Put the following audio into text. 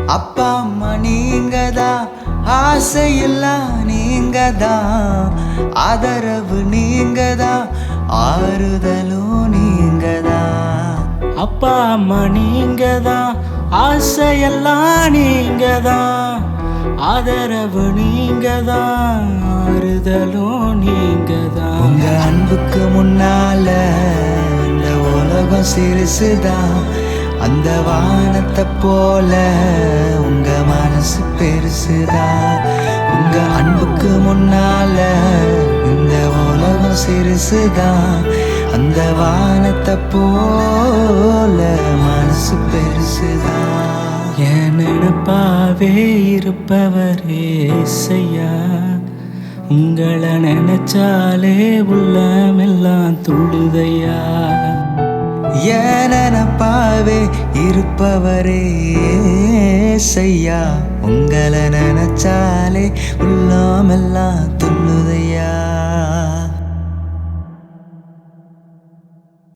அப்பா அம்மா நீங்கதான், ஆசையெல்லாம் நீங்கதான், ஆதரவு நீங்கதான், ஆறுதலும் நீங்கதான். அப்பா அம்மா நீங்கதான், ஆசையெல்லாம் நீங்கதான், ஆதரவு நீங்கதான், ஆறுதலும் நீங்கதான். உங்க அன்புக்கு முன்னால இந்த உலகம் சிறுசுதான், அந்த வானத்தை போல உங்க மனசு பெருசுதான். உங்க அன்புக்கு முன்னால இந்த உலகம் சிறுசுதான், அந்த வானத்தை போல மனசு பெருசுதான். என் நினைப்பாவே இருப்பவரே இசையா, உங்களை நினைச்சாலே உள்ளமெல்லாம் துள்ளுதையா. என் நினைப்பாவே இருப்பவரே இசையா, உங்களை நினைச்சாலே உள்ளமெல்லாம் துள்ளுதையா.